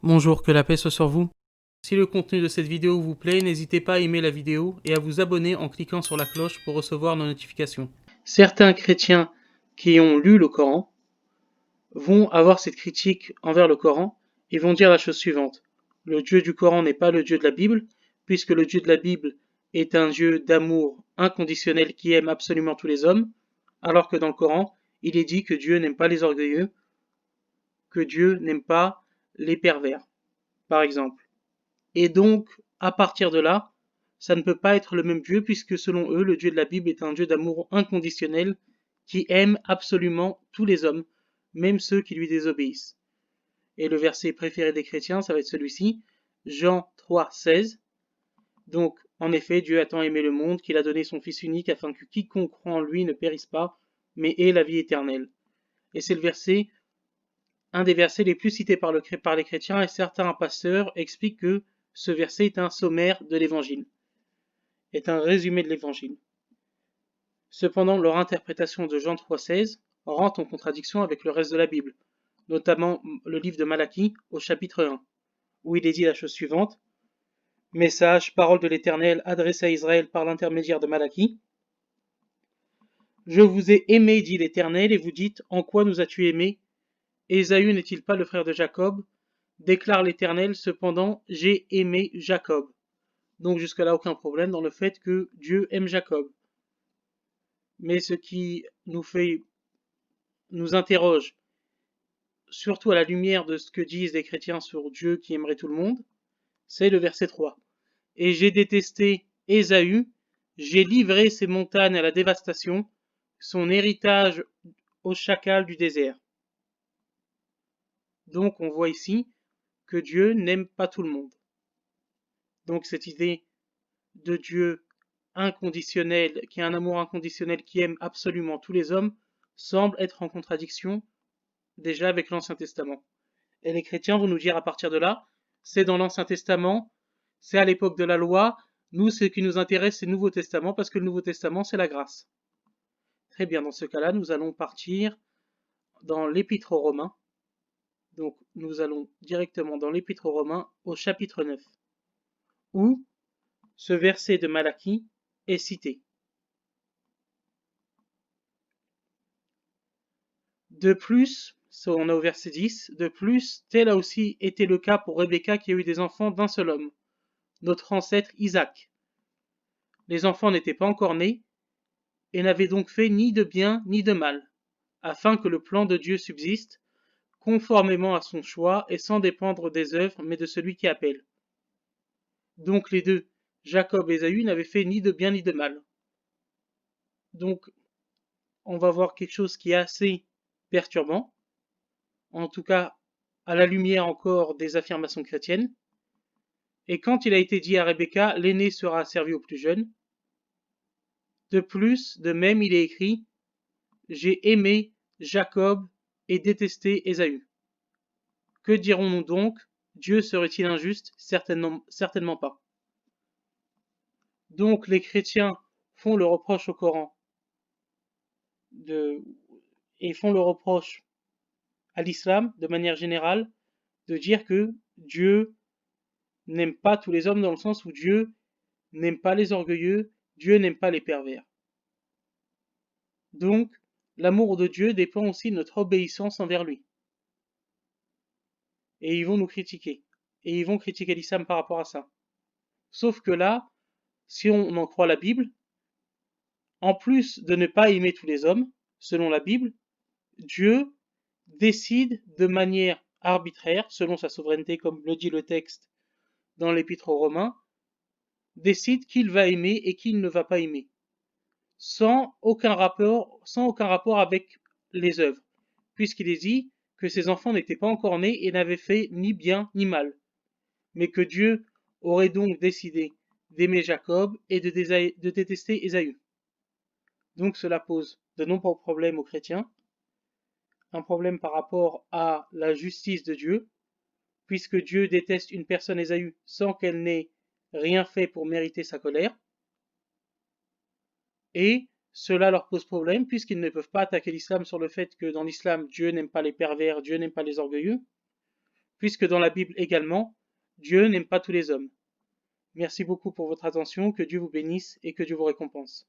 Bonjour, que la paix soit sur vous. Si le contenu de cette vidéo vous plaît, n'hésitez pas à aimer la vidéo et à vous abonner en cliquant sur la cloche pour recevoir nos notifications. Certains chrétiens qui ont lu le Coran vont avoir cette critique envers le Coran et vont dire la chose suivante. Le Dieu du Coran n'est pas le Dieu de la Bible, puisque le Dieu de la Bible est un Dieu d'amour inconditionnel qui aime absolument tous les hommes, alors que dans le Coran, il est dit que Dieu n'aime pas les orgueilleux, que Dieu n'aime pas les pervers, par exemple. Et donc, à partir de là, ça ne peut pas être le même Dieu, puisque selon eux, le Dieu de la Bible est un Dieu d'amour inconditionnel qui aime absolument tous les hommes, même ceux qui lui désobéissent. Et le verset préféré des chrétiens, ça va être celui-ci, Jean 3, 16. Donc, en effet, Dieu a tant aimé le monde qu'il a donné son Fils unique afin que quiconque croit en lui ne périsse pas, mais ait la vie éternelle. Et c'est le verset, un des versets les plus cités par les chrétiens, et certains pasteurs expliquent que ce verset est un sommaire de l'évangile, est un résumé de l'évangile. Cependant, leur interprétation de Jean 3,16 rentre en contradiction avec le reste de la Bible, notamment le livre de Malachie au chapitre 1, où il est dit la chose suivante. Message, parole de l'Éternel adressée à Israël par l'intermédiaire de Malachie. Je vous ai aimé, dit l'Éternel, et vous dites, en quoi nous as-tu aimé? Ésaü n'est-il pas le frère de Jacob? Déclare l'Éternel, cependant, j'ai aimé Jacob. Donc jusque-là, aucun problème dans le fait que Dieu aime Jacob. Mais ce qui nous interroge, surtout à la lumière de ce que disent les chrétiens sur Dieu qui aimerait tout le monde, c'est le verset 3. Et j'ai détesté Ésaü, j'ai livré ses montagnes à la dévastation, son héritage au chacal du désert. Donc on voit ici que Dieu n'aime pas tout le monde. Donc cette idée de Dieu inconditionnel, qui a un amour inconditionnel, qui aime absolument tous les hommes, semble être en contradiction déjà avec l'Ancien Testament. Et les chrétiens vont nous dire à partir de là, c'est dans l'Ancien Testament, c'est à l'époque de la loi, nous ce qui nous intéresse c'est le Nouveau Testament, parce que le Nouveau Testament c'est la grâce. Très bien, dans ce cas-là, nous allons partir dans l'Épître aux Romains. Donc nous allons directement dans l'Épître aux Romains au chapitre 9, où ce verset de Malachie est cité. De plus, on a au verset 10, de plus, tel a aussi été le cas pour Rebecca qui a eu des enfants d'un seul homme, notre ancêtre Isaac. Les enfants n'étaient pas encore nés et n'avaient donc fait ni de bien ni de mal, afin que le plan de Dieu subsiste, conformément à son choix et sans dépendre des œuvres, mais de celui qui appelle. Donc les deux, Jacob et Ésaü, n'avaient fait ni de bien ni de mal. Donc on va voir quelque chose qui est assez perturbant, en tout cas à la lumière encore des affirmations chrétiennes. Et quand il a été dit à Rebecca, l'aîné sera servi au plus jeune, de plus, de même il est écrit, j'ai aimé Jacob et détesté Ésaü. Que dirons-nous donc? Dieu serait-il injuste? Certainement pas. Donc les chrétiens font le reproche au Coran et font le reproche à l'islam de manière générale de dire que Dieu n'aime pas tous les hommes dans le sens où Dieu n'aime pas les orgueilleux, Dieu n'aime pas les pervers. Donc, l'amour de Dieu dépend aussi de notre obéissance envers lui. Et ils vont nous critiquer. Et ils vont critiquer l'islam par rapport à ça. Sauf que là, si on en croit la Bible, en plus de ne pas aimer tous les hommes, selon la Bible, Dieu décide de manière arbitraire, selon sa souveraineté, comme le dit le texte dans l'Épître aux Romains, décide qu'il va aimer et qu'il ne va pas aimer, sans aucun rapport avec les œuvres, puisqu'il est dit que ses enfants n'étaient pas encore nés et n'avaient fait ni bien ni mal, mais que Dieu aurait donc décidé d'aimer Jacob et de détester Ésaü. Donc cela pose de nombreux problèmes aux chrétiens, un problème par rapport à la justice de Dieu, puisque Dieu déteste une personne Ésaü sans qu'elle n'ait rien fait pour mériter sa colère, et cela leur pose problème puisqu'ils ne peuvent pas attaquer l'islam sur le fait que dans l'islam Dieu n'aime pas les pervers, Dieu n'aime pas les orgueilleux, puisque dans la Bible également, Dieu n'aime pas tous les hommes. Merci beaucoup pour votre attention, que Dieu vous bénisse et que Dieu vous récompense.